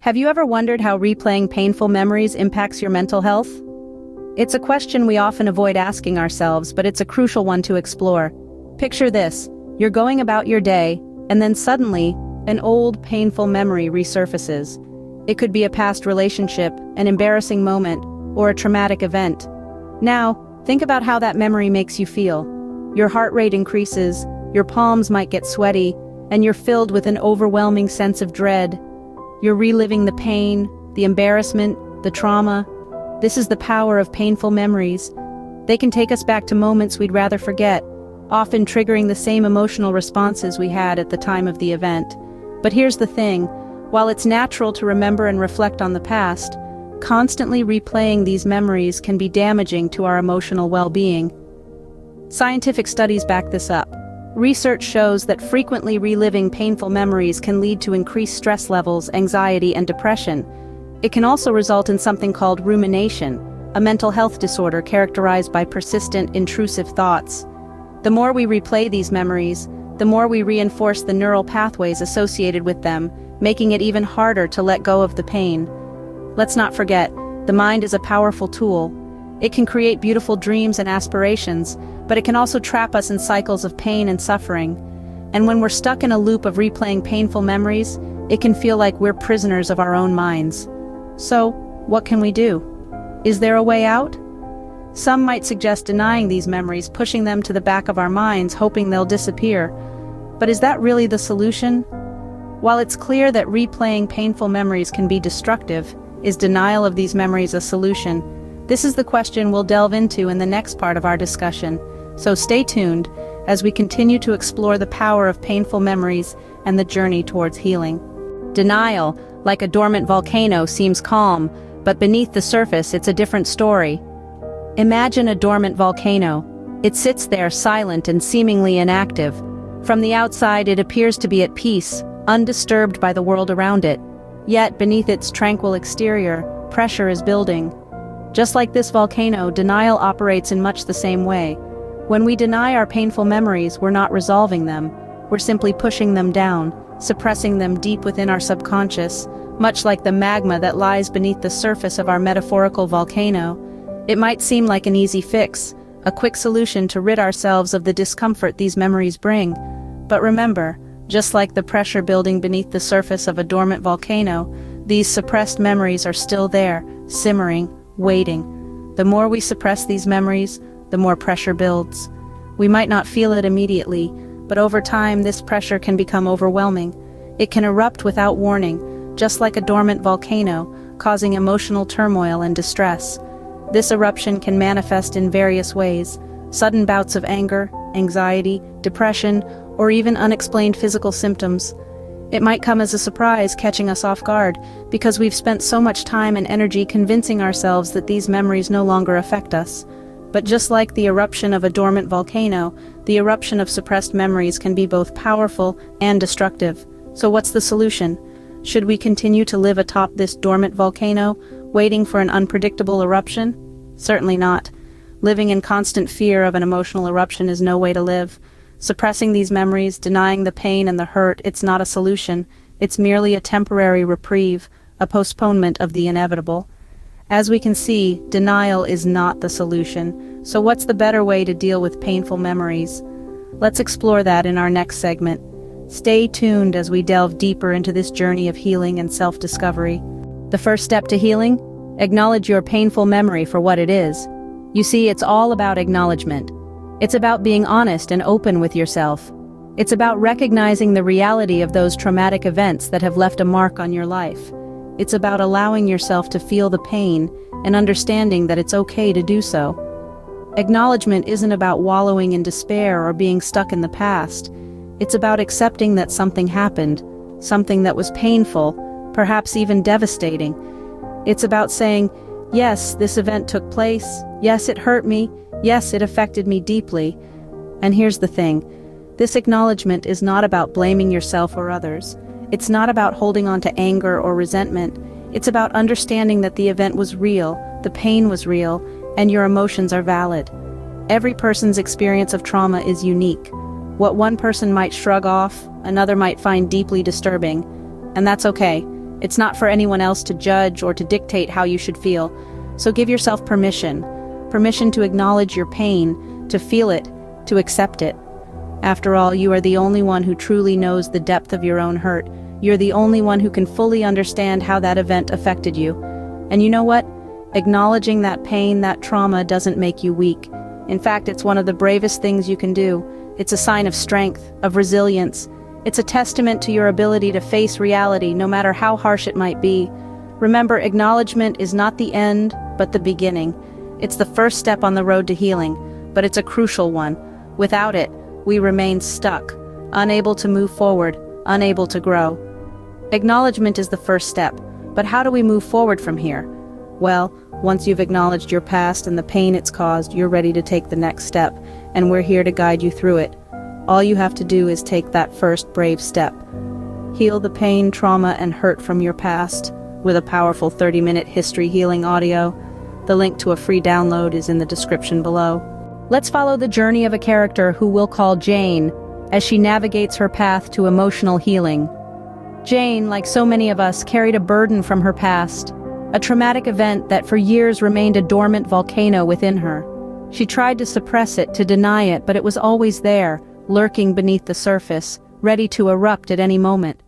Have you ever wondered how replaying painful memories impacts your mental health? It's a question we often avoid asking ourselves, but it's a crucial one to explore. Picture this: you're going about your day, and then suddenly, an old, painful memory resurfaces. It could be a past relationship, an embarrassing moment, or a traumatic event. Now, think about how that memory makes you feel. Your heart rate increases, your palms might get sweaty, and you're filled with an overwhelming sense of dread. You're reliving the pain, the embarrassment, the trauma. This is the power of painful memories. They can take us back to moments we'd rather forget, often triggering the same emotional responses we had at the time of the event. But here's the thing: while it's natural to remember and reflect on the past, constantly replaying these memories can be damaging to our emotional well-being. Scientific studies back this up. Research shows that frequently reliving painful memories can lead to increased stress levels, anxiety, and depression. It can also result in something called rumination, a mental health disorder characterized by persistent, intrusive thoughts. The more we replay these memories, the more we reinforce the neural pathways associated with them, making it even harder to let go of the pain. Let's not forget, the mind is a powerful tool. It can create beautiful dreams and aspirations, but it can also trap us in cycles of pain and suffering. And when we're stuck in a loop of replaying painful memories, it can feel like we're prisoners of our own minds. So, what can we do? Is there a way out? Some might suggest denying these memories, pushing them to the back of our minds, hoping they'll disappear. But is that really the solution? While it's clear that replaying painful memories can be destructive, is denial of these memories a solution? This is the question we'll delve into in the next part of our discussion. So stay tuned as we continue to explore the power of painful memories and the journey towards healing. Denial, like a dormant volcano, seems calm, but beneath the surface it's a different story. Imagine a dormant volcano. It sits there silent and seemingly inactive. From the outside it appears to be at peace, undisturbed by the world around it. Yet beneath its tranquil exterior, pressure is building. Just like this volcano, denial operates in much the same way. When we deny our painful memories, we're not resolving them. We're simply pushing them down, suppressing them deep within our subconscious, much like the magma that lies beneath the surface of our metaphorical volcano. It might seem like an easy fix, a quick solution to rid ourselves of the discomfort these memories bring. But remember, just like the pressure building beneath the surface of a dormant volcano, these suppressed memories are still there, simmering, waiting. The more we suppress these memories, the more pressure builds. We might not feel it immediately, but over time this pressure can become overwhelming. It can erupt without warning, just like a dormant volcano, causing emotional turmoil and distress. This eruption can manifest in various ways: sudden bouts of anger, anxiety, depression, or even unexplained physical symptoms. It might come as a surprise, catching us off guard, because we've spent so much time and energy convincing ourselves that these memories no longer affect us. But just like the eruption of a dormant volcano, the eruption of suppressed memories can be both powerful and destructive. So what's the solution? Should we continue to live atop this dormant volcano, waiting for an unpredictable eruption? Certainly not. Living in constant fear of an emotional eruption is no way to live. Suppressing these memories, denying the pain and the hurt, it's not a solution. It's merely a temporary reprieve, a postponement of the inevitable. As we can see, denial is not the solution. So what's the better way to deal with painful memories? Let's explore that in our next segment. Stay tuned as we delve deeper into this journey of healing and self-discovery. The first step to healing? Acknowledge your painful memory for what it is. You see, it's all about acknowledgement. It's about being honest and open with yourself. It's about recognizing the reality of those traumatic events that have left a mark on your life. It's about allowing yourself to feel the pain and understanding that it's okay to do so. Acknowledgement isn't about wallowing in despair or being stuck in the past. It's about accepting that something happened, something that was painful, perhaps even devastating. It's about saying, yes, this event took place. Yes, it hurt me. Yes, it affected me deeply. And here's the thing. This acknowledgement is not about blaming yourself or others. It's not about holding on to anger or resentment. It's about understanding that the event was real, the pain was real, and your emotions are valid. Every person's experience of trauma is unique. What one person might shrug off, another might find deeply disturbing. And that's okay. It's not for anyone else to judge or to dictate how you should feel. So give yourself permission. Permission to acknowledge your pain, to feel it, to accept it. After all, you are the only one who truly knows the depth of your own hurt. You're the only one who can fully understand how that event affected you. And you know what? Acknowledging that pain, that trauma, doesn't make you weak. In fact, it's one of the bravest things you can do. It's a sign of strength, of resilience. It's a testament to your ability to face reality, no matter how harsh it might be. Remember, acknowledgement is not the end, but the beginning. It's the first step on the road to healing, but it's a crucial one. Without it, we remain stuck, unable to move forward, unable to grow. Acknowledgement is the first step, but how do we move forward from here? Well, once you've acknowledged your past and the pain it's caused, you're ready to take the next step, and we're here to guide you through it. All you have to do is take that first brave step. Heal the pain, trauma, and hurt from your past with a powerful 30-minute history healing audio. The link to a free download is in the description below. Let's follow the journey of a character who we'll call Jane, as she navigates her path to emotional healing. Jane, like so many of us, carried a burden from her past, a traumatic event that for years remained a dormant volcano within her. She tried to suppress it, to deny it, but it was always there, lurking beneath the surface, ready to erupt at any moment.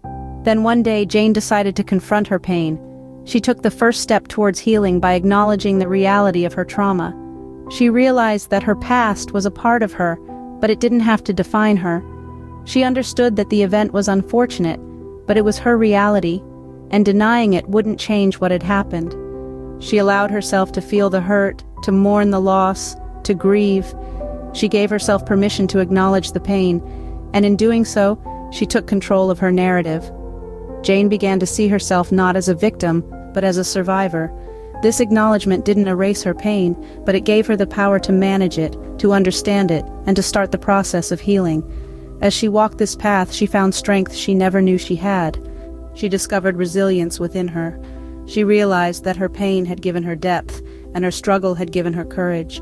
Then one day, Jane decided to confront her pain. She took the first step towards healing by acknowledging the reality of her trauma. She realized that her past was a part of her, but it didn't have to define her. She understood that the event was unfortunate, but it was her reality, and denying it wouldn't change what had happened. She allowed herself to feel the hurt, to mourn the loss, to grieve. She gave herself permission to acknowledge the pain, and in doing so, she took control of her narrative. Jane began to see herself not as a victim, but as a survivor. This acknowledgement didn't erase her pain, but it gave her the power to manage it, to understand it, and to start the process of healing. As she walked this path, she found strength she never knew she had. She discovered resilience within her. She realized that her pain had given her depth, and her struggle had given her courage.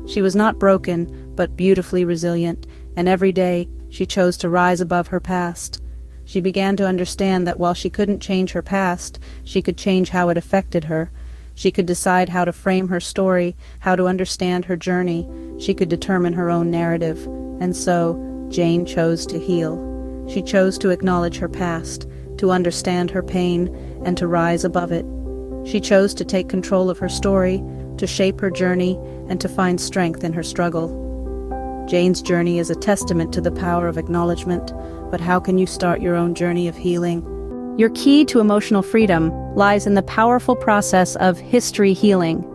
She was not broken, but beautifully resilient, and every day, she chose to rise above her past. She began to understand that while she couldn't change her past, she could change how it affected her. She could decide how to frame her story, how to understand her journey. She could determine her own narrative. And so, Jane chose to heal. She chose to acknowledge her past, to understand her pain, and to rise above it. She chose to take control of her story, to shape her journey, and to find strength in her struggle. Jane's journey is a testament to the power of acknowledgement, but how can you start your own journey of healing? Your key to emotional freedom lies in the powerful process of history healing.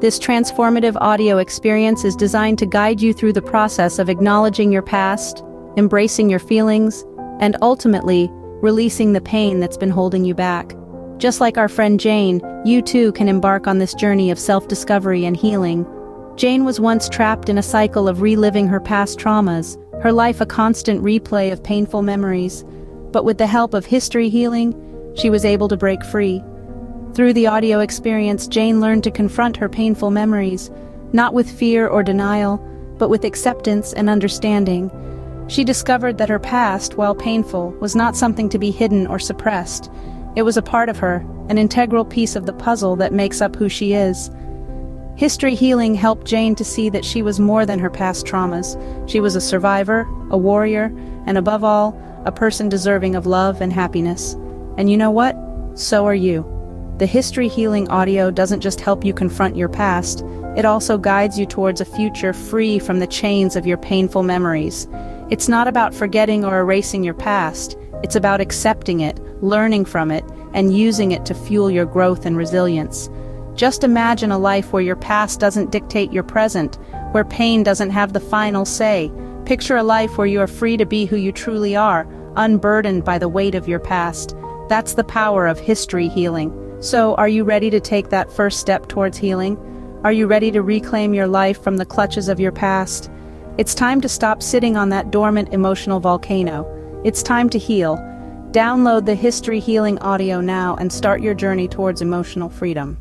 This transformative audio experience is designed to guide you through the process of acknowledging your past, embracing your feelings, and ultimately, releasing the pain that's been holding you back. Just like our friend Jane, you too can embark on this journey of self-discovery and healing. Jane was once trapped in a cycle of reliving her past traumas, her life a constant replay of painful memories. But with the help of history healing, she was able to break free. Through the audio experience, Jane learned to confront her painful memories, not with fear or denial, but with acceptance and understanding. She discovered that her past, while painful, was not something to be hidden or suppressed. It was a part of her, an integral piece of the puzzle that makes up who she is. History healing helped Jane to see that she was more than her past traumas. She was a survivor, a warrior, and above all, a person deserving of love and happiness. And you know what? So are you. The history healing audio doesn't just help you confront your past, it also guides you towards a future free from the chains of your painful memories. It's not about forgetting or erasing your past, it's about accepting it, learning from it, and using it to fuel your growth and resilience. Just imagine a life where your past doesn't dictate your present, where pain doesn't have the final say. Picture a life where you are free to be who you truly are, unburdened by the weight of your past. That's the power of history healing. So, are you ready to take that first step towards healing? Are you ready to reclaim your life from the clutches of your past? It's time to stop sitting on that dormant emotional volcano. It's time to heal. Download the history healing audio now and start your journey towards emotional freedom.